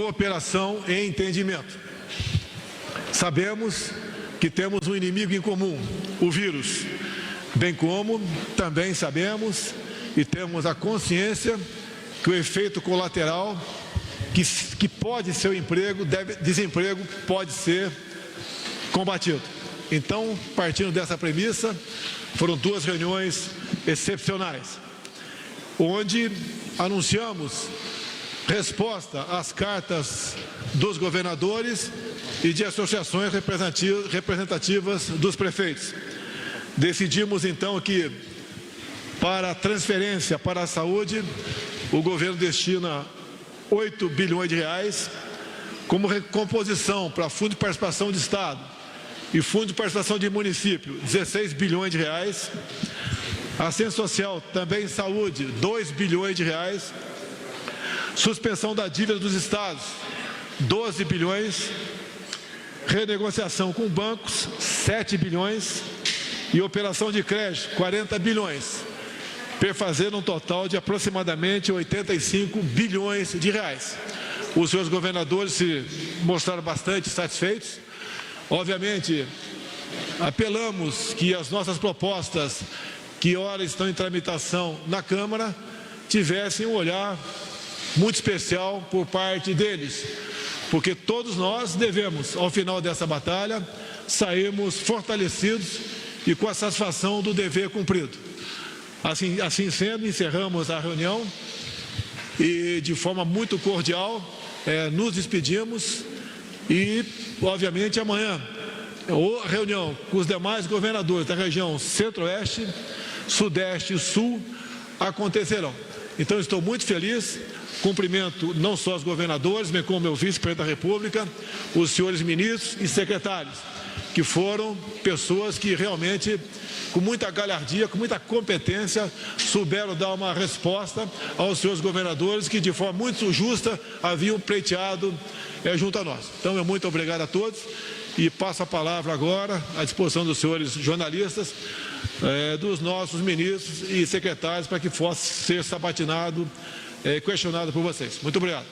cooperação e entendimento. Sabemos que temos um inimigo em comum, o vírus, bem como também sabemos e temos a consciência que o efeito colateral que pode ser o desemprego pode ser combatido. Então, partindo dessa premissa, foram 2 reuniões excepcionais, onde anunciamos resposta às cartas dos governadores e de associações representativas dos prefeitos. Decidimos então que, para a transferência para a saúde, o governo destina 8 bilhões de reais, como recomposição para Fundo de Participação de Estado e Fundo de Participação de Município, 16 bilhões de reais. Assistência social, também saúde, 2 bilhões de reais. Suspensão da dívida dos estados, 12 bilhões. Renegociação com bancos, 7 bilhões. E operação de crédito, 40 bilhões. Perfazendo um total de aproximadamente 85 bilhões de reais. Os seus governadores se mostraram bastante satisfeitos. Obviamente, apelamos que as nossas propostas, que ora estão em tramitação na Câmara, tivessem um olhar muito especial por parte deles, porque todos nós devemos, ao final dessa batalha, sairmos fortalecidos e com a satisfação do dever cumprido. Assim sendo, encerramos a reunião e, de forma muito cordial, nos despedimos e, obviamente, amanhã, a reunião com os demais governadores da região Centro-Oeste, Sudeste e Sul acontecerão. Então, estou muito feliz, cumprimento não só os governadores, bem como meu vice-presidente da República, os senhores ministros e secretários, que foram pessoas que realmente, com muita galhardia, com muita competência, souberam dar uma resposta aos seus governadores que, de forma muito justa, haviam pleiteado junto a nós. Então, muito obrigado a todos e passo a palavra agora à disposição dos senhores jornalistas, dos nossos ministros e secretários, para que possa ser sabatinado, questionado por vocês. Muito obrigado.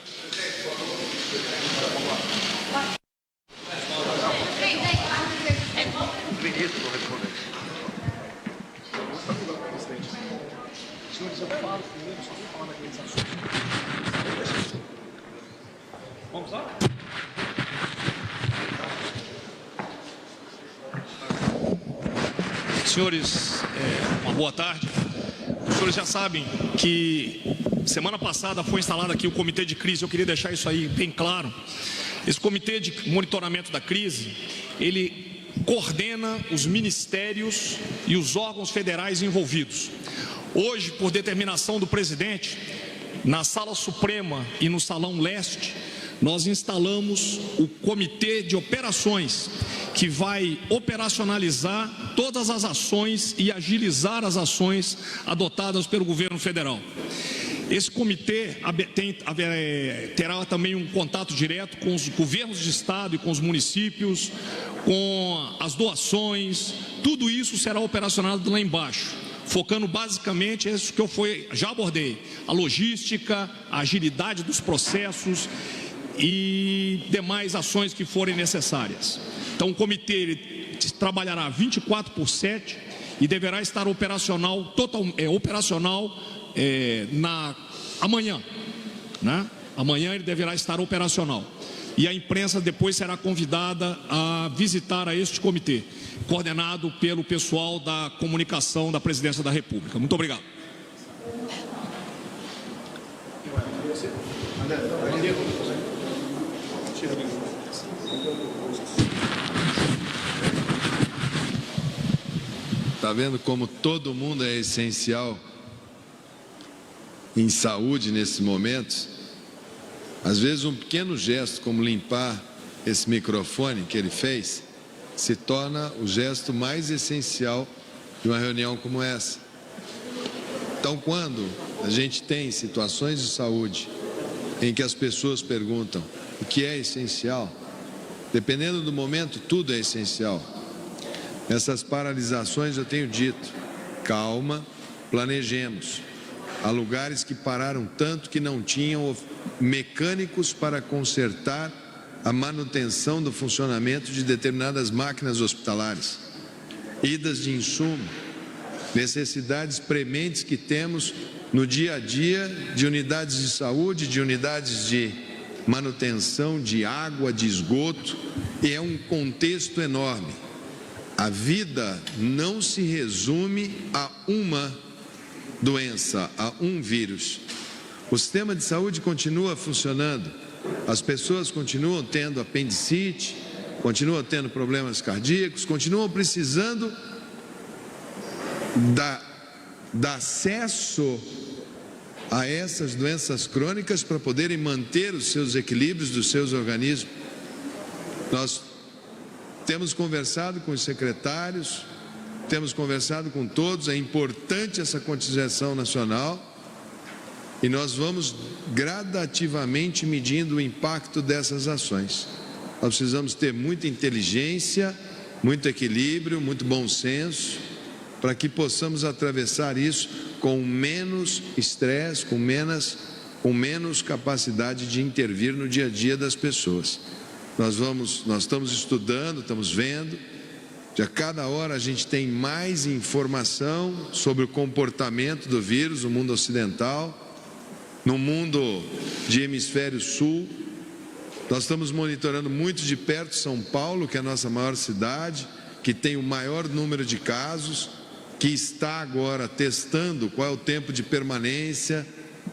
Vamos lá? Senhores, uma boa tarde. Os senhores já sabem que semana passada foi instalado aqui o Comitê de Crise. Eu queria deixar isso aí bem claro. Esse Comitê de Monitoramento da Crise, ele coordena os ministérios e os órgãos federais envolvidos. Hoje, por determinação do presidente, na Sala Suprema e no Salão Leste, nós instalamos o Comitê de Operações, que vai operacionalizar todas as ações e agilizar as ações adotadas pelo governo federal. Esse comitê terá também um contato direto com os governos de estado e com os municípios, com as doações, tudo isso será operacionado lá embaixo, focando basicamente isso que eu já abordei, a logística, a agilidade dos processos e demais ações que forem necessárias. Então o comitê ele trabalhará 24/7 e deverá estar operacional, amanhã, né? Amanhã ele deverá estar operacional. E a imprensa depois será convidada a visitar a este comitê, coordenado pelo pessoal da comunicação da Presidência da República. Muito obrigado. Está vendo como todo mundo é essencial em saúde nesses momentos? Às vezes um pequeno gesto como limpar esse microfone que ele fez se torna o gesto mais essencial de uma reunião como essa. Então, quando a gente tem situações de saúde em que as pessoas perguntam o que é essencial, dependendo do momento, tudo é essencial. Nessas paralisações eu tenho dito, calma, planejemos. Há lugares que pararam tanto que não tinham mecânicos para consertar a manutenção do funcionamento de determinadas máquinas hospitalares, idas de insumo, necessidades prementes que temos no dia a dia de unidades de saúde, de unidades de manutenção de água, de esgoto, e é um contexto enorme. A vida não se resume a uma doença, a um vírus. O sistema de saúde continua funcionando, as pessoas continuam tendo apendicite, continuam tendo problemas cardíacos, continuam precisando dar acesso a essas doenças crônicas para poderem manter os seus equilíbrios dos seus organismos. Nós temos conversado com os secretários, temos conversado com todos, é importante essa conscientização nacional e nós vamos gradativamente medindo o impacto dessas ações. Nós precisamos ter muita inteligência, muito equilíbrio, muito bom senso, para que possamos atravessar isso com menos estresse, com menos capacidade de intervir no dia a dia das pessoas. Nós estamos estudando, estamos vendo, a cada hora a gente tem mais informação sobre o comportamento do vírus no mundo ocidental, no mundo de hemisfério sul. Nós estamos monitorando muito de perto São Paulo, que é a nossa maior cidade, que tem o maior número de casos, que está agora testando qual é o tempo de permanência,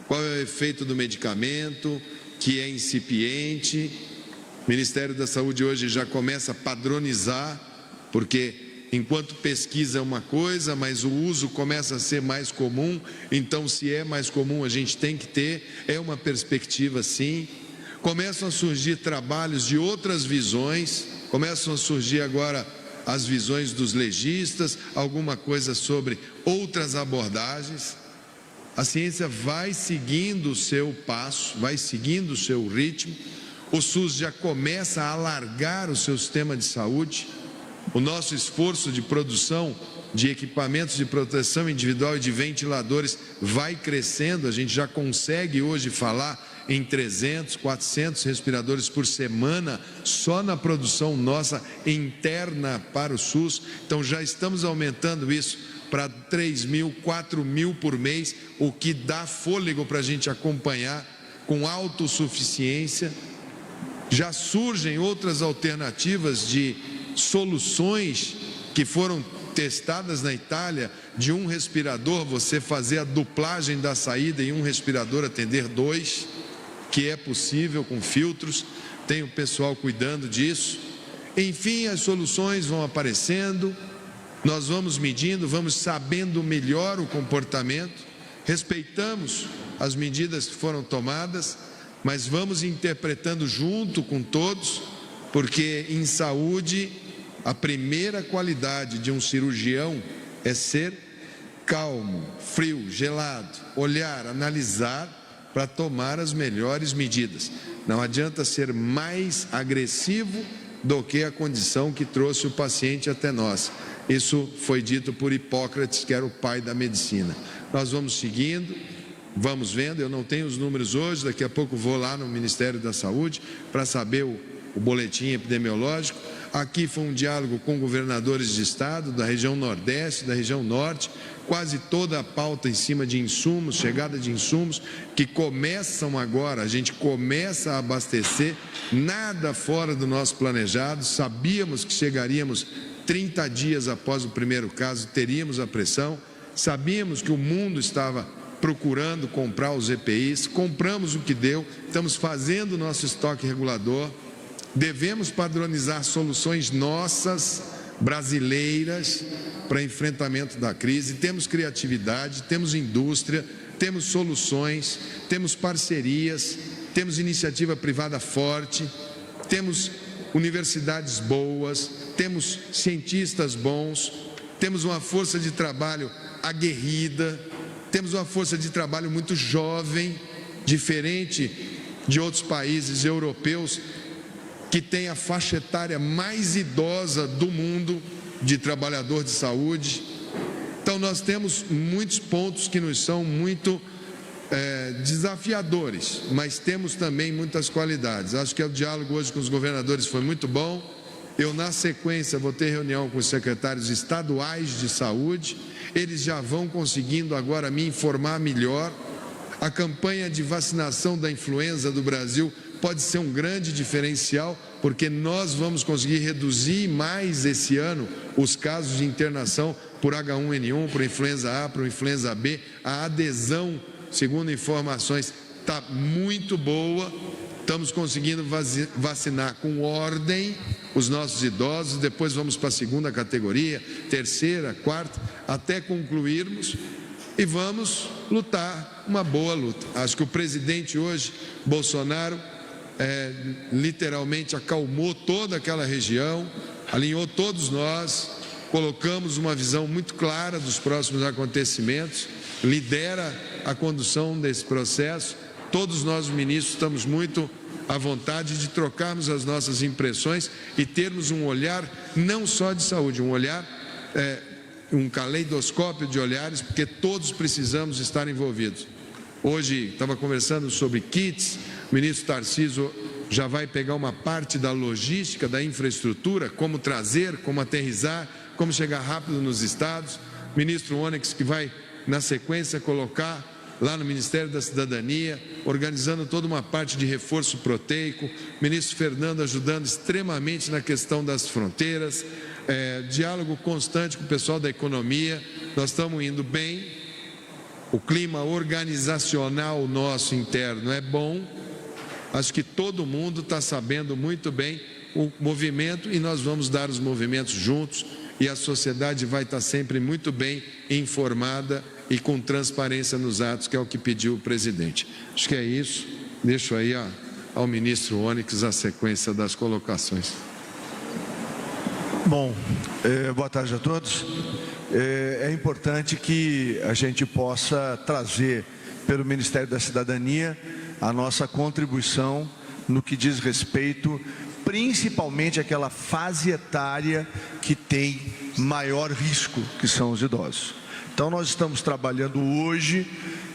qual é o efeito do medicamento, que é incipiente. O Ministério da Saúde hoje já começa a padronizar, porque enquanto pesquisa é uma coisa, mas o uso começa a ser mais comum, então se é mais comum a gente tem que ter, é uma perspectiva sim. Começam a surgir trabalhos de outras visões, começam a surgir agora as visões dos legistas, alguma coisa sobre outras abordagens. A ciência vai seguindo o seu passo, vai seguindo o seu ritmo. O SUS já começa a alargar o seu sistema de saúde. O nosso esforço de produção de equipamentos de proteção individual e de ventiladores vai crescendo. A gente já consegue hoje falar em 300, 400 respiradores por semana, só na produção nossa interna para o SUS. Então já estamos aumentando isso para 3.000, 4.000 por mês, o que dá fôlego para a gente acompanhar com autossuficiência. Já surgem outras alternativas de soluções que foram testadas na Itália, de um respirador você fazer a duplagem da saída e um respirador atender 2, que é possível com filtros, tem o pessoal cuidando disso. Enfim, as soluções vão aparecendo, nós vamos medindo, vamos sabendo melhor o comportamento, respeitamos as medidas que foram tomadas, mas vamos interpretando junto com todos, porque em saúde a primeira qualidade de um cirurgião é ser calmo, frio, gelado, olhar, analisar para tomar as melhores medidas. Não adianta ser mais agressivo do que a condição que trouxe o paciente até nós. Isso foi dito por Hipócrates, que era o pai da medicina. Nós vamos seguindo, vamos vendo. Eu não tenho os números hoje, daqui a pouco vou lá no Ministério da Saúde para saber o boletim epidemiológico. Aqui foi um diálogo com governadores de estado, da região Nordeste, da região Norte, quase toda a pauta em cima de insumos, chegada de insumos, que começam agora, a gente começa a abastecer, nada fora do nosso planejado. Sabíamos que chegaríamos 30 dias após o primeiro caso, teríamos a pressão, sabíamos que o mundo estava procurando comprar os EPIs, compramos o que deu, estamos fazendo o nosso estoque regulador. Devemos padronizar soluções nossas, brasileiras, para enfrentamento da crise. Temos criatividade, temos indústria, temos soluções, temos parcerias, temos iniciativa privada forte, temos universidades boas, temos cientistas bons, temos uma força de trabalho aguerrida, temos uma força de trabalho muito jovem, diferente de outros países europeus, que tem a faixa etária mais idosa do mundo de trabalhador de saúde. Então nós temos muitos pontos que nos são muito desafiadores, mas temos também muitas qualidades. Acho que o diálogo hoje com os governadores foi muito bom. Eu, na sequência, vou ter reunião com os secretários estaduais de saúde. Eles já vão conseguindo agora me informar melhor. A campanha de vacinação da influenza do Brasil pode ser um grande diferencial, porque nós vamos conseguir reduzir mais esse ano os casos de internação por H1N1, por influenza A, por influenza B. A adesão, segundo informações, está muito boa. Estamos conseguindo vacinar com ordem os nossos idosos, depois vamos para a segunda categoria, terceira, quarta, até concluirmos, e vamos lutar uma boa luta. Acho que o presidente hoje, Bolsonaro, literalmente acalmou toda aquela região, alinhou todos nós, colocamos uma visão muito clara dos próximos acontecimentos, lidera a condução desse processo. Todos nós, ministros, estamos muito à vontade de trocarmos as nossas impressões e termos um olhar não só de saúde, um olhar, um caleidoscópio de olhares, porque todos precisamos estar envolvidos. Hoje estava conversando sobre kits, o ministro Tarcísio já vai pegar uma parte da logística, da infraestrutura, como trazer, como aterrissar, como chegar rápido nos estados. O ministro Onyx, que vai, na sequência, colocar lá no Ministério da Cidadania, organizando toda uma parte de reforço proteico, o ministro Fernando ajudando extremamente na questão das fronteiras, diálogo constante com o pessoal da economia. Nós estamos indo bem, o clima organizacional nosso interno é bom, acho que todo mundo está sabendo muito bem o movimento e nós vamos dar os movimentos juntos e a sociedade vai estar sempre muito bem informada e com transparência nos atos, que é o que pediu o presidente. Acho que é isso. Deixo aí ao ministro Onyx a sequência das colocações. Bom, boa tarde a todos. É importante que a gente possa trazer pelo Ministério da Cidadania a nossa contribuição no que diz respeito principalmente àquela fase etária que tem maior risco, que são os idosos. Então nós estamos trabalhando hoje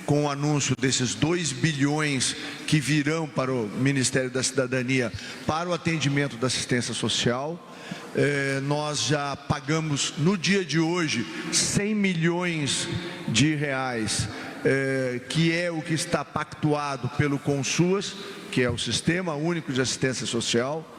com o anúncio desses 2 bilhões que virão para o Ministério da Cidadania para o atendimento da assistência social. Nós já pagamos no dia de hoje 100 milhões de reais, que é o que está pactuado pelo Consuas, que é o Sistema Único de Assistência Social,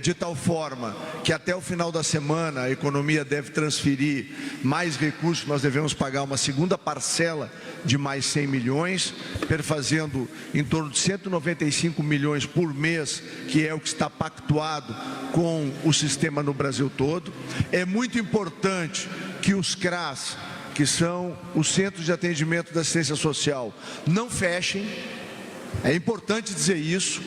de tal forma que até o final da semana a economia deve transferir mais recursos, nós devemos pagar uma segunda parcela de mais 100 milhões, perfazendo em torno de 195 milhões por mês, que é o que está pactuado com o sistema no Brasil todo. É muito importante que os CRAS, que são os Centros de Atendimento da Assistência Social, não fechem. É importante dizer isso.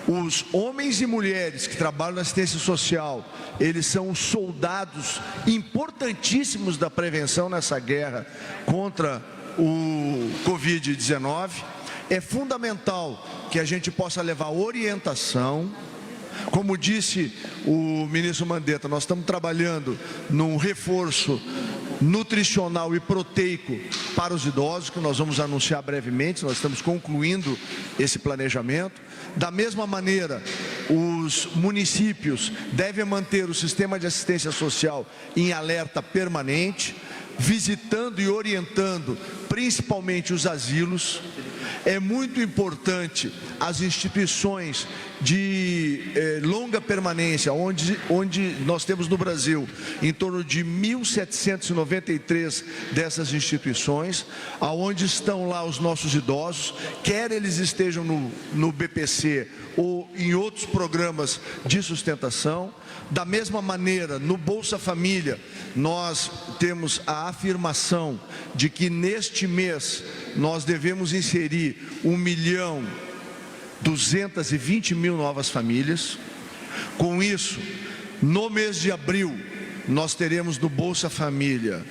Os homens e mulheres que trabalham na assistência social, eles são os soldados importantíssimos da prevenção nessa guerra contra o Covid-19. É fundamental que a gente possa levar orientação. Como disse o ministro Mandetta, nós estamos trabalhando num reforço nutricional e proteico para os idosos, que nós vamos anunciar brevemente. Nós estamos concluindo esse planejamento. Da mesma maneira, os municípios devem manter o sistema de assistência social em alerta permanente, visitando e orientando principalmente os asilos. É muito importante as instituições de longa permanência, onde nós temos no Brasil em torno de 1.793 dessas instituições, aonde estão lá os nossos idosos, quer eles estejam no BPC ou em outros programas de sustentação. Da mesma maneira, no Bolsa Família, nós temos a afirmação de que neste mês nós devemos inserir 1.220.000 novas famílias. Com isso, no mês de abril, nós teremos no Bolsa Família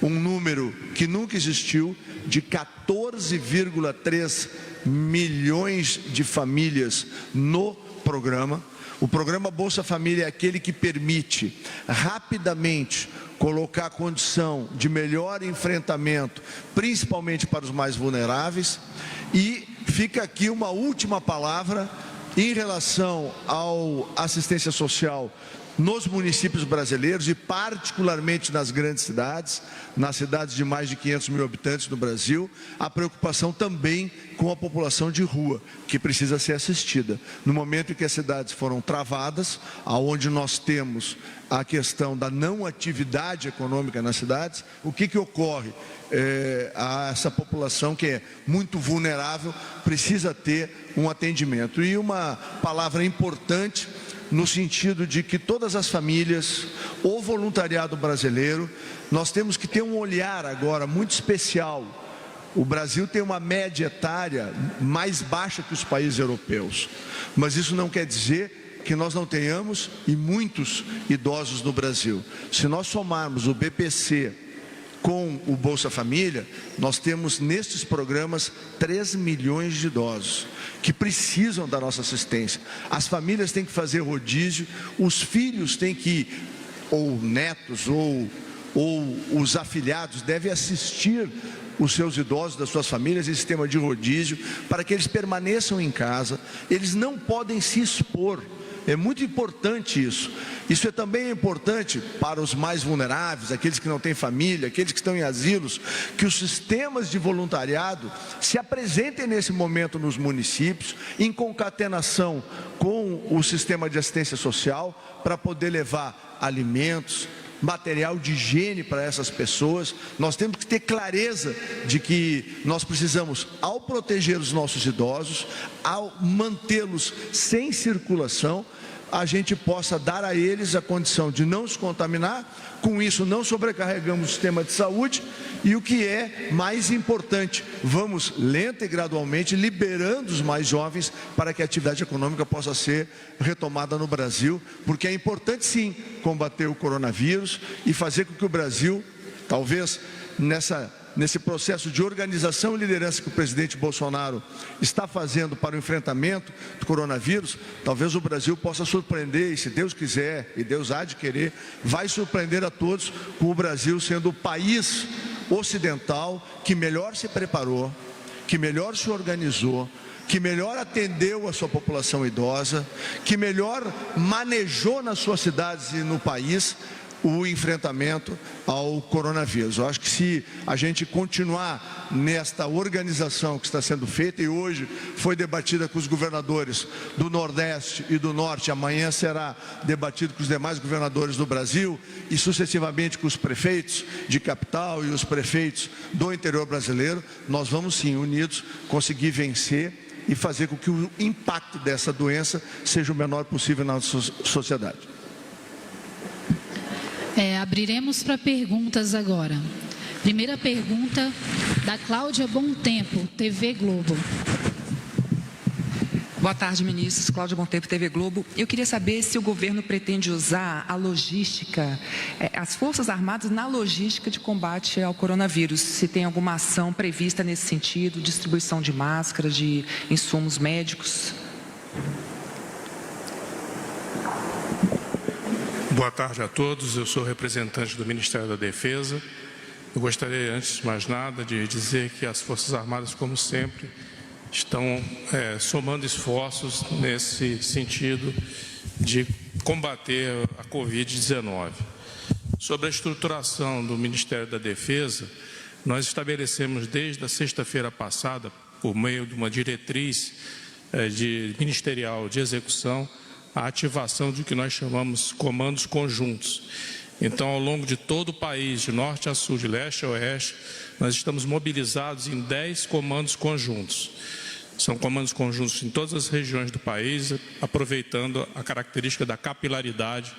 um número que nunca existiu, de 14,3 milhões de famílias no programa. O programa Bolsa Família é aquele que permite rapidamente colocar a condição de melhor enfrentamento, principalmente para os mais vulneráveis. E fica aqui uma última palavra em relação à assistência social nos municípios brasileiros e particularmente nas grandes cidades, nas cidades de mais de 500 mil habitantes no Brasil, a preocupação também com a população de rua, que precisa ser assistida. No momento em que as cidades foram travadas, aonde nós temos a questão da não atividade econômica nas cidades, o que ocorre? A essa população que é muito vulnerável precisa ter um atendimento. E uma palavra importante no sentido de que todas as famílias, o voluntariado brasileiro, nós temos que ter um olhar agora muito especial. O Brasil tem uma média etária mais baixa que os países europeus, mas isso não quer dizer que nós não tenhamos e muitos idosos no Brasil. Se nós somarmos o BPC com o Bolsa Família, nós temos nestes programas 3 milhões de idosos que precisam da nossa assistência. As famílias têm que fazer rodízio, os filhos têm que, ou netos, ou os afilhados, devem assistir os seus idosos das suas famílias em sistema de rodízio, para que eles permaneçam em casa. Eles não podem se expor. É muito importante isso. Isso é também importante para os mais vulneráveis, aqueles que não têm família, aqueles que estão em asilos, que os sistemas de voluntariado se apresentem nesse momento nos municípios, em concatenação com o sistema de assistência social, para poder levar alimentos, material de higiene para essas pessoas. Nós temos que ter clareza de que nós precisamos, ao proteger os nossos idosos, ao mantê-los sem circulação, a gente possa dar a eles a condição de não se contaminar. Com isso não sobrecarregamos o sistema de saúde e, o que é mais importante, vamos lenta e gradualmente liberando os mais jovens para que a atividade econômica possa ser retomada no Brasil, porque é importante sim combater o coronavírus e fazer com que o Brasil, talvez nesse processo de organização e liderança que o presidente Bolsonaro está fazendo para o enfrentamento do coronavírus, talvez o Brasil possa surpreender, e se Deus quiser, e Deus há de querer, vai surpreender a todos, com o Brasil sendo o país ocidental que melhor se preparou, que melhor se organizou, que melhor atendeu a sua população idosa, que melhor manejou nas suas cidades e no país o enfrentamento ao coronavírus. Eu acho que se a gente continuar nesta organização que está sendo feita, e hoje foi debatida com os governadores do Nordeste e do Norte, amanhã será debatido com os demais governadores do Brasil e sucessivamente com os prefeitos de capital e os prefeitos do interior brasileiro, nós vamos sim, unidos, conseguir vencer e fazer com que o impacto dessa doença seja o menor possível na nossa sociedade. Abriremos para perguntas agora. Primeira pergunta da Cláudia Bom Tempo, TV Globo. Boa tarde, ministros. Cláudia Bom Tempo, TV Globo. Eu queria saber se o governo pretende usar a logística, as Forças Armadas na logística de combate ao coronavírus. Se tem alguma ação prevista nesse sentido, distribuição de máscaras, de insumos médicos. Boa tarde a todos, eu sou representante do Ministério da Defesa. Eu gostaria, antes de mais nada, de dizer que as Forças Armadas, como sempre, estão somando esforços nesse sentido de combater a Covid-19. Sobre a estruturação do Ministério da Defesa, nós estabelecemos desde a sexta-feira passada, por meio de uma diretriz ministerial de execução, a ativação do que nós chamamos comandos conjuntos. Então, ao longo de todo o país, de norte a sul, de leste a oeste, nós estamos mobilizados em 10 comandos conjuntos. São comandos conjuntos em todas as regiões do país, aproveitando a característica da capilaridade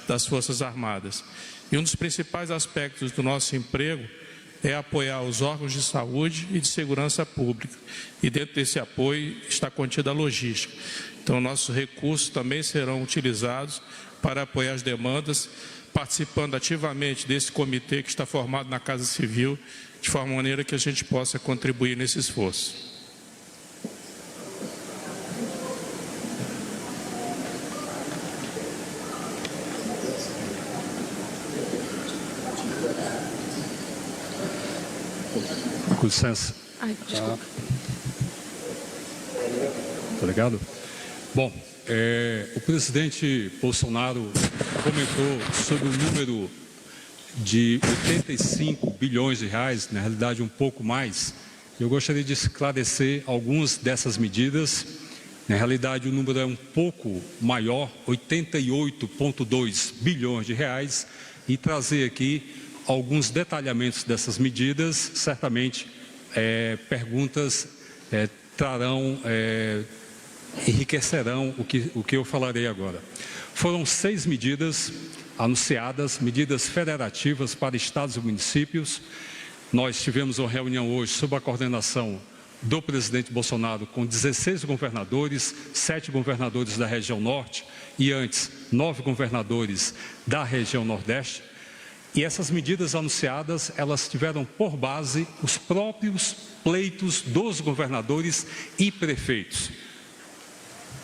das Forças Armadas. E um dos principais aspectos do nosso emprego é apoiar os órgãos de saúde e de segurança pública. E dentro desse apoio está contida a logística. Então, nossos recursos também serão utilizados para apoiar as demandas, participando ativamente desse comitê que está formado na Casa Civil, de forma maneira que a gente possa contribuir nesse esforço. Com licença. Desculpa. Obrigado. Bom, o presidente Bolsonaro comentou sobre o número de 85 bilhões de reais, na realidade um pouco mais. Eu gostaria de esclarecer algumas dessas medidas. Na realidade o número é um pouco maior, 88,2 bilhões de reais, e trazer aqui alguns detalhamentos dessas medidas. Certamente perguntas trarão, enriquecerão o que eu falarei agora. Foram 6 medidas anunciadas, medidas federativas para estados e municípios. Nós tivemos uma reunião hoje sob a coordenação do presidente Bolsonaro com 16 governadores, 7 governadores da região norte e antes 9 governadores da região nordeste. E essas medidas anunciadas, elas tiveram por base os próprios pleitos dos governadores e prefeitos.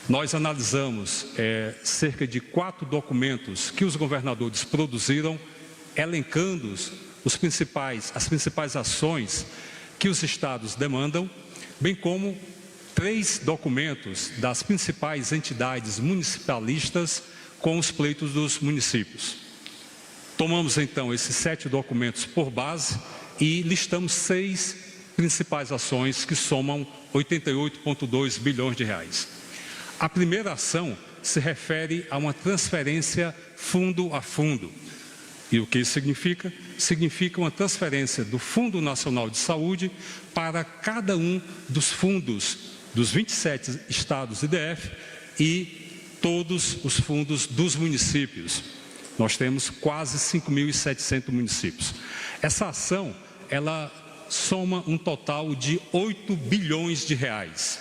Nós analisamos cerca de 4 documentos que os governadores produziram, elencando as principais ações que os estados demandam, bem como 3 documentos das principais entidades municipalistas com os pleitos dos municípios. Tomamos então esses 7 documentos por base e listamos 6 principais ações que somam 88,2 bilhões de reais. A primeira ação se refere a uma transferência fundo a fundo. E o que isso significa? Significa uma transferência do Fundo Nacional de Saúde para cada um dos fundos dos 27 estados e DF e todos os fundos dos municípios. Nós temos quase 5.700 municípios. Essa ação, ela soma um total de 8 bilhões de reais.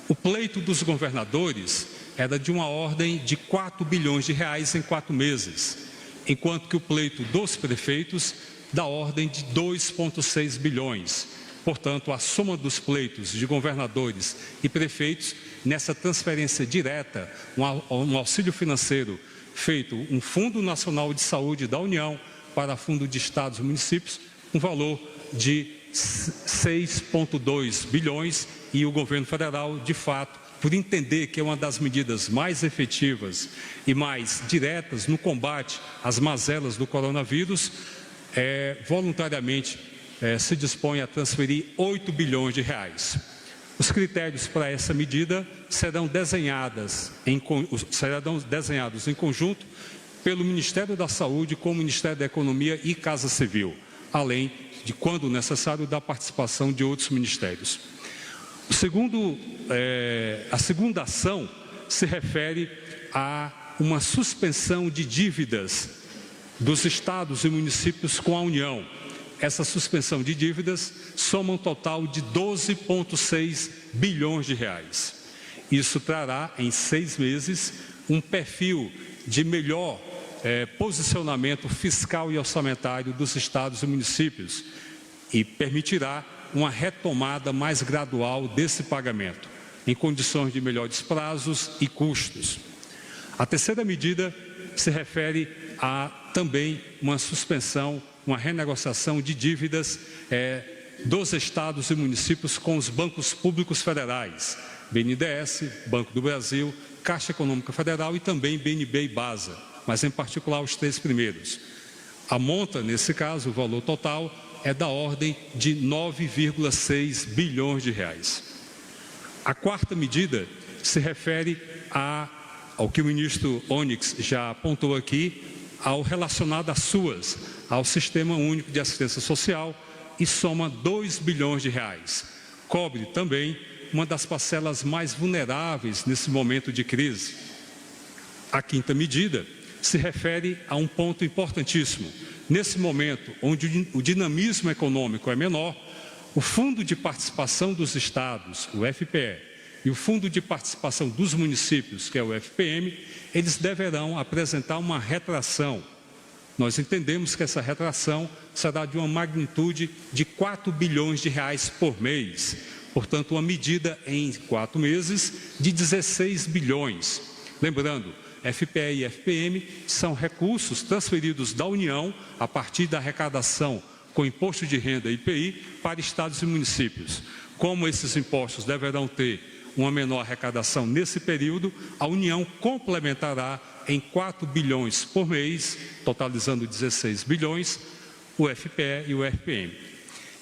O pleito dos governadores era de uma ordem de 4 bilhões de reais em 4 meses, enquanto que o pleito dos prefeitos da ordem de 2,6 bilhões. Portanto, a soma dos pleitos de governadores e prefeitos nessa transferência direta, um auxílio financeiro feito um Fundo Nacional de Saúde da União para Fundo de Estados e Municípios, um valor de 6,2 bilhões, e o governo federal, de fato, por entender que é uma das medidas mais efetivas e mais diretas no combate às mazelas do coronavírus, voluntariamente se dispõe a transferir 8 bilhões de reais. Os critérios para essa medida serão desenhados em conjunto pelo Ministério da Saúde com o Ministério da Economia e Casa Civil, além de, quando necessário, da participação de outros ministérios. A segunda ação se refere a uma suspensão de dívidas dos estados e municípios com a União. Essa suspensão de dívidas soma um total de 12,6 bilhões de reais. Isso trará, em 6 meses, um perfil de melhor posicionamento fiscal e orçamentário dos estados e municípios e permitirá uma retomada mais gradual desse pagamento, em condições de melhores prazos e custos. A terceira medida se refere a também uma suspensão, uma renegociação de dívidas dos estados e municípios com os bancos públicos federais, BNDES, Banco do Brasil, Caixa Econômica Federal e também BNB e BASA, mas em particular os 3 primeiros. A monta, nesse caso, o valor total, é da ordem de 9,6 bilhões de reais. A quarta medida se refere ao que o ministro Onyx já apontou aqui, ao relacionado às SUAS, ao Sistema Único de Assistência Social, e soma 2 bilhões de reais. Cobre também uma das parcelas mais vulneráveis nesse momento de crise. A quinta medida se refere a um ponto importantíssimo. Nesse momento, onde o dinamismo econômico é menor, o Fundo de Participação dos Estados, o FPE, e o Fundo de Participação dos Municípios, que é o FPM, eles deverão apresentar uma retração. Nós entendemos que essa retração será de uma magnitude de 4 bilhões de reais por mês. Portanto, uma medida em 4 meses de 16 bilhões. Lembrando, FPE e FPM são recursos transferidos da União a partir da arrecadação com imposto de renda IPI para estados e municípios. Como esses impostos deverão ter uma menor arrecadação nesse período, a União complementará em 4 bilhões por mês, totalizando 16 bilhões, o FPE e o FPM.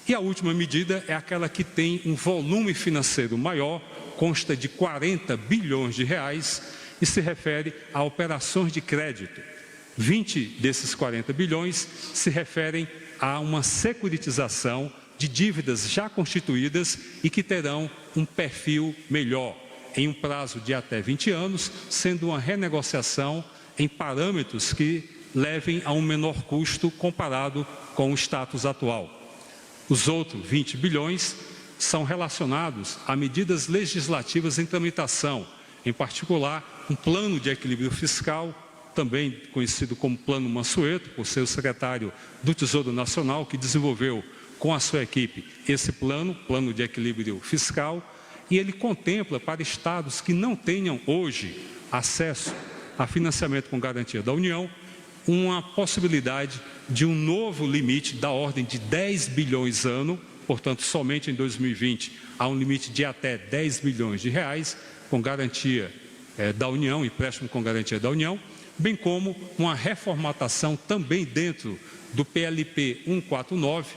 E a última medida é aquela que tem um volume financeiro maior, consta de 40 bilhões de reais e se refere a operações de crédito. 20 desses 40 bilhões se referem a uma securitização de dívidas já constituídas e que terão um perfil melhor, em um prazo de até 20 anos, sendo uma renegociação em parâmetros que levem a um menor custo comparado com o status atual. Os outros 20 bilhões são relacionados a medidas legislativas em tramitação, em particular um plano de equilíbrio fiscal, também conhecido como Plano Mansueto, por ser o secretário do Tesouro Nacional, que desenvolveu com a sua equipe esse plano de equilíbrio fiscal, e ele contempla para estados que não tenham hoje acesso a financiamento com garantia da União, uma possibilidade de um novo limite da ordem de 10 bilhões ano, portanto, somente em 2020 há um limite de até 10 bilhões de reais, com garantia da União, empréstimo com garantia da União, bem como uma reformatação também dentro do PLP 149,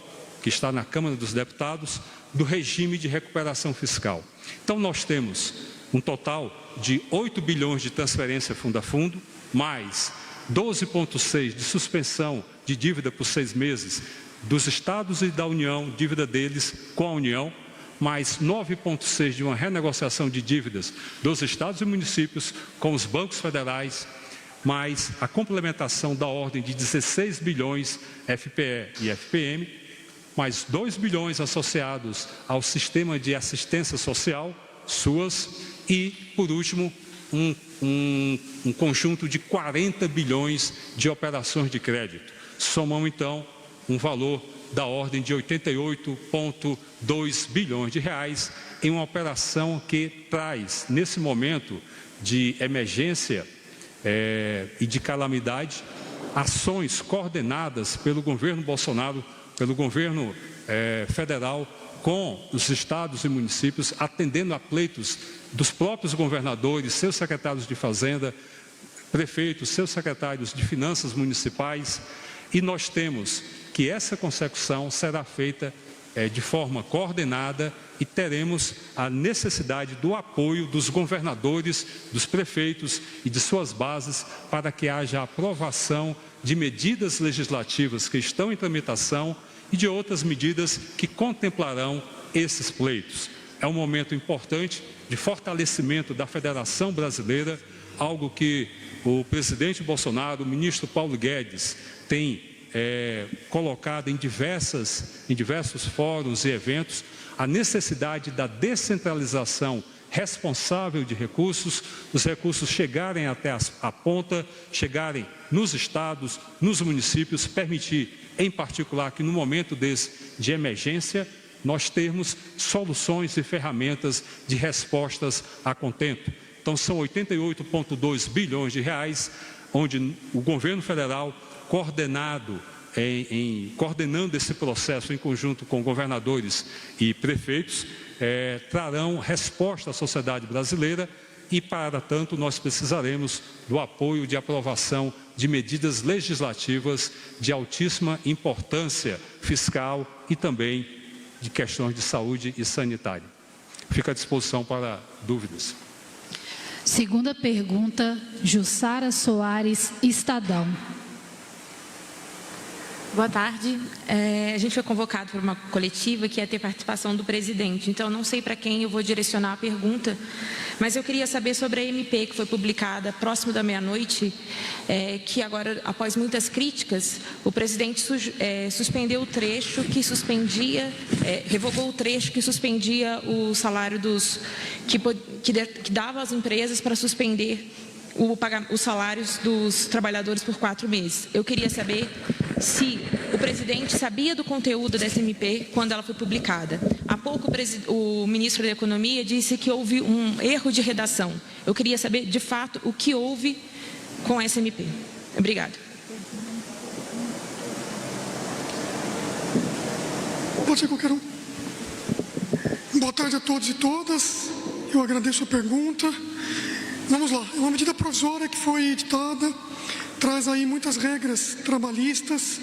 que está na Câmara dos Deputados, do regime de recuperação fiscal. Então, nós temos um total de 8 bilhões de transferência fundo a fundo, mais 12,6 de suspensão de dívida por 6 meses dos estados e da União, dívida deles com a União, mais 9,6 de uma renegociação de dívidas dos estados e municípios com os bancos federais, mais a complementação da ordem de 16 bilhões FPE e FPM, mais 2 bilhões associados ao sistema de assistência social, SUAS, e, por último, um conjunto de 40 bilhões de operações de crédito. Somam, então, um valor da ordem de 88,2 bilhões de reais em uma operação que traz, nesse momento de emergência e de calamidade, ações coordenadas pelo governo Bolsonaro, pelo governo federal, com os estados e municípios, atendendo a pleitos dos próprios governadores, seus secretários de Fazenda, prefeitos, seus secretários de Finanças municipais, e nós temos que essa consecução será feita de forma coordenada e teremos a necessidade do apoio dos governadores, dos prefeitos e de suas bases para que haja aprovação de medidas legislativas que estão em tramitação e de outras medidas que contemplarão esses pleitos. É um momento importante de fortalecimento da Federação Brasileira, algo que o presidente Bolsonaro, o ministro Paulo Guedes, tem colocado em diversos fóruns e eventos, a necessidade da descentralização responsável de recursos, os recursos chegarem até a ponta, chegarem nos estados, nos municípios, permitir, em particular, que no momento de emergência, nós termos soluções e ferramentas de respostas a contento. Então, são 88,2 bilhões de reais, onde o governo federal, coordenando esse processo em conjunto com governadores e prefeitos, trarão resposta à sociedade brasileira e, para tanto, nós precisaremos do apoio de aprovação de medidas legislativas de altíssima importância fiscal e também de questões de saúde e sanitária. Fico à disposição para dúvidas. Segunda pergunta, Jussara Soares, Estadão. Boa tarde. A gente foi convocado para uma coletiva que ia ter participação do presidente. Então, não sei para quem eu vou direcionar a pergunta, mas eu queria saber sobre a MP que foi publicada próximo da meia-noite, que agora, após muitas críticas, o presidente suspendeu o trecho que suspendia, revogou o trecho que suspendia o salário que dava às empresas para suspender os salários dos trabalhadores por 4 meses. Eu queria saber se o presidente sabia do conteúdo dessa MP quando ela foi publicada. Há pouco o ministro da Economia disse que houve um erro de redação. Eu queria saber, de fato, o que houve com essa MP. Obrigada. Pode ser qualquer um. Boa tarde a todos e todas. Eu agradeço a pergunta. Vamos lá, é uma medida provisória que foi editada, traz aí muitas regras trabalhistas,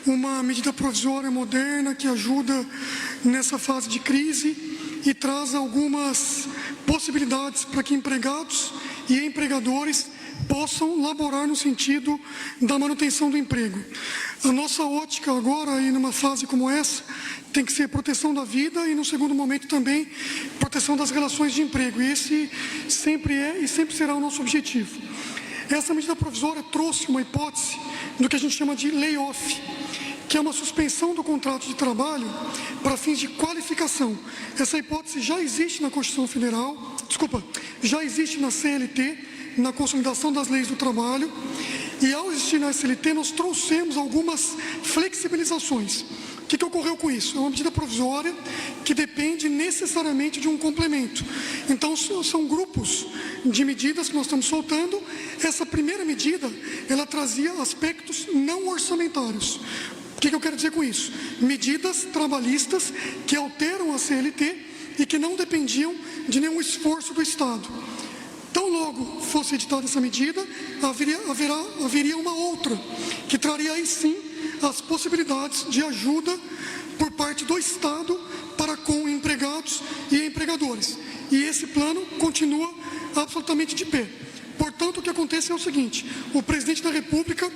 uma medida provisória moderna que ajuda nessa fase de crise e traz algumas possibilidades para que empregados e empregadores possam laborar no sentido da manutenção do emprego. A nossa ótica agora, aí numa fase como essa, tem que ser proteção da vida e, no segundo momento, também proteção das relações de emprego. E esse sempre é e sempre será o nosso objetivo. Essa medida provisória trouxe uma hipótese do que a gente chama de layoff, que é uma suspensão do contrato de trabalho para fins de qualificação. Essa hipótese já existe na Constituição Federal, já existe na CLT, na Consolidação das Leis do Trabalho, e ao existir na CLT nós trouxemos algumas flexibilizações. O que ocorreu com isso? É uma medida provisória que depende necessariamente de um complemento. Então, são grupos de medidas que nós estamos soltando. Essa primeira medida, ela trazia aspectos não orçamentários. O que eu quero dizer com isso? Medidas trabalhistas que alteram a CLT e que não dependiam de nenhum esforço do Estado. Tão logo fosse editada essa medida, haveria uma outra, que traria aí sim as possibilidades de ajuda por parte do Estado para com empregados e empregadores. E esse plano continua absolutamente de pé. Portanto, o que acontece é o seguinte: o presidente da República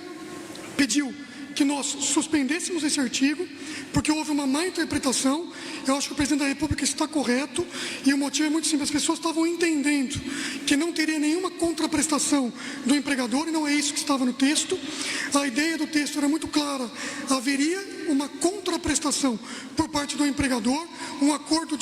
pediu que nós suspendêssemos esse artigo, porque houve uma má interpretação. Eu acho que o presidente da República está correto, e o motivo é muito simples: as pessoas estavam entendendo que não teria nenhuma contraprestação do empregador, e não é isso que estava no texto. A ideia do texto era muito clara: haveria uma contraprestação por parte do empregador, um acordo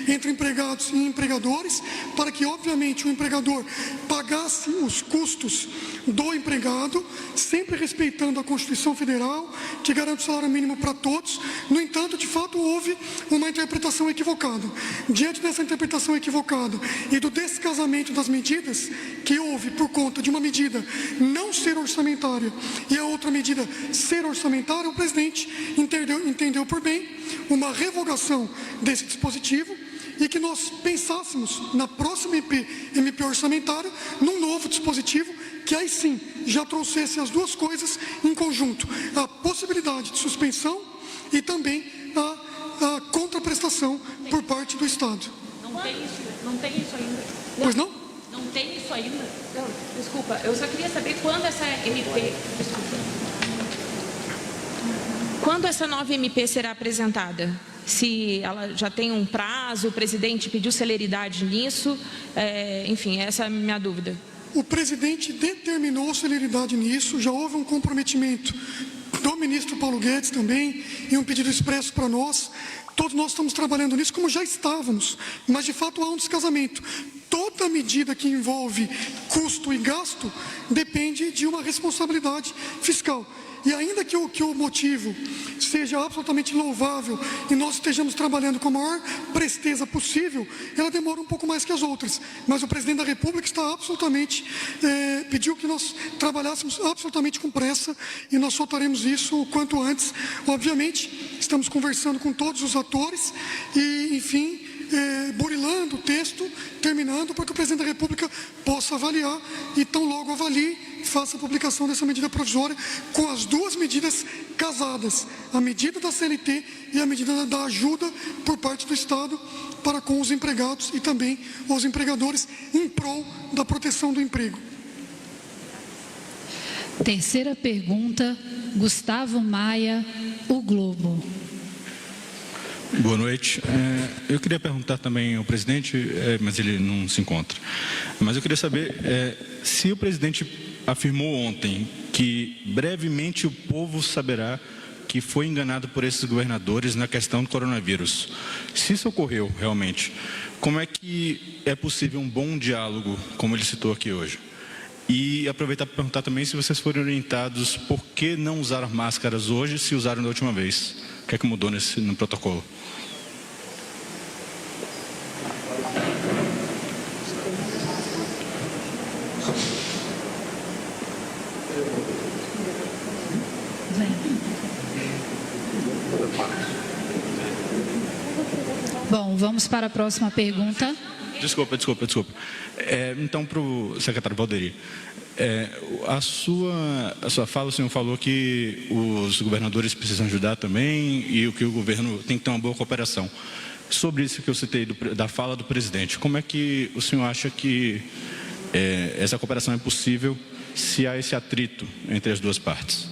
entre empregados e empregadores, para que, obviamente, o empregador pagasse os custos do empregado, sempre respeitando a Constituição Federal, que garante o salário mínimo para todos. No entanto, de fato, houve uma interpretação equivocada. Diante dessa interpretação equivocada e do descasamento das medidas que houve por conta de uma medida não ser orçamentária e a outra medida ser orçamentária, o presidente entendeu por bem uma revogação desse dispositivo, e que nós pensássemos na próxima MP orçamentária num novo dispositivo que aí sim já trouxesse as duas coisas em conjunto: a possibilidade de suspensão e também a contraprestação por parte do Estado. Não tem isso ainda. Pois não? Não tem isso ainda. Não, desculpa, eu só queria saber quando essa MP... Quando essa nova MP será apresentada? Se ela já tem um prazo, o presidente pediu celeridade nisso, enfim, essa é a minha dúvida. O presidente determinou celeridade nisso, já houve um comprometimento do ministro Paulo Guedes também, e um pedido expresso para nós. Todos nós estamos trabalhando nisso, como já estávamos, mas de fato há um descasamento. Toda medida que envolve custo e gasto depende de uma responsabilidade fiscal. E ainda que o motivo seja absolutamente louvável e nós estejamos trabalhando com a maior presteza possível, ela demora um pouco mais que as outras. Mas o presidente da República está absolutamente, pediu que nós trabalhássemos absolutamente com pressa, e nós soltaremos isso o quanto antes. Obviamente, estamos conversando com todos os atores e, enfim, burilando o texto, terminando, para que o presidente da República possa avaliar, e tão logo avalie, faça a publicação dessa medida provisória com as duas medidas casadas: a medida da CLT e a medida da ajuda por parte do Estado para com os empregados e também os empregadores, em prol da proteção do emprego. Terceira pergunta, Gustavo Maia, O Globo. Boa noite. Eu queria perguntar também ao presidente, mas ele não se encontra. Mas eu queria saber se o presidente afirmou ontem que brevemente o povo saberá que foi enganado por esses governadores na questão do coronavírus. Se isso ocorreu realmente, como é que é possível um bom diálogo, como ele citou aqui hoje? E aproveitar para perguntar também se vocês foram orientados por que não usar máscaras hoje, se usaram da última vez. O que é que mudou no protocolo? Bom, vamos para a próxima pergunta. Desculpa. Então, para o secretário Valderi, a sua fala, o senhor falou que os governadores precisam ajudar também e que o governo tem que ter uma boa cooperação. Sobre isso que eu citei da fala do presidente, como é que o senhor acha que essa cooperação é possível se há esse atrito entre as duas partes?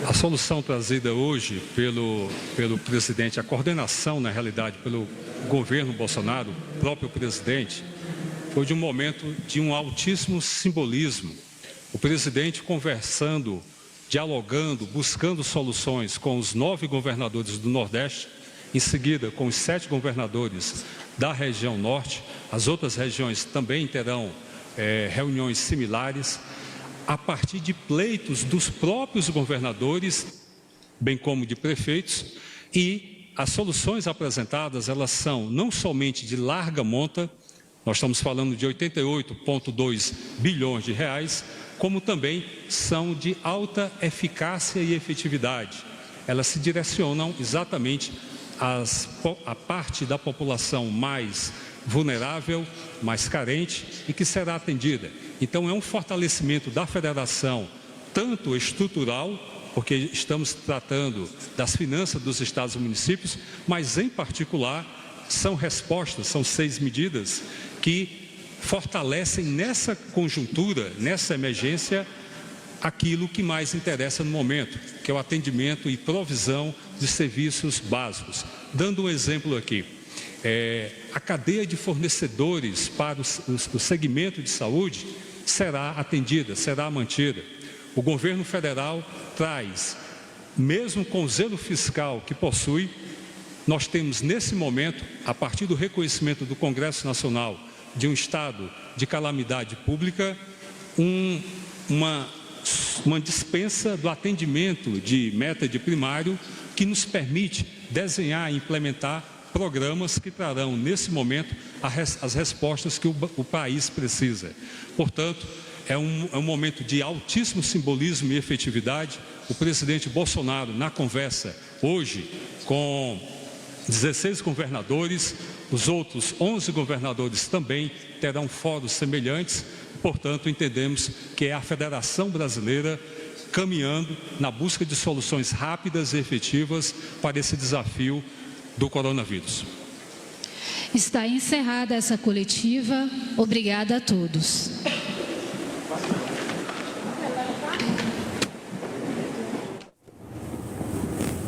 A solução trazida hoje pelo presidente, a coordenação, na realidade, pelo governo Bolsonaro, o próprio presidente, foi de um momento de um altíssimo simbolismo. O presidente conversando, dialogando, buscando soluções com os 9 governadores do Nordeste, em seguida com os 7 governadores da região Norte. As outras regiões também terão reuniões similares, a partir de pleitos dos próprios governadores, bem como de prefeitos, e as soluções apresentadas, elas são não somente de larga monta, nós estamos falando de 88,2 bilhões de reais, como também são de alta eficácia e efetividade. Elas se direcionam exatamente à parte da população mais vulnerável, mais carente e que será atendida. Então, é um fortalecimento da federação, tanto estrutural, porque estamos tratando das finanças dos estados e municípios, mas, em particular, são respostas, são 6 medidas que fortalecem nessa conjuntura, nessa emergência, aquilo que mais interessa no momento, que é o atendimento e provisão de serviços básicos. Dando um exemplo aqui, a cadeia de fornecedores para o segmento de saúde será atendida, será mantida. O governo federal traz, mesmo com o zelo fiscal que possui, nós temos nesse momento, a partir do reconhecimento do Congresso Nacional de um estado de calamidade pública, uma dispensa do atendimento de meta de primário que nos permite desenhar e implementar programas que trarão, nesse momento, as respostas que o país precisa. Portanto, é um momento de altíssimo simbolismo e efetividade. O presidente Bolsonaro, na conversa hoje com 16 governadores, os outros 11 governadores também terão fóruns semelhantes. Portanto, entendemos que é a Federação Brasileira caminhando na busca de soluções rápidas e efetivas para esse desafio do coronavírus. Está encerrada essa coletiva. Obrigada a todos.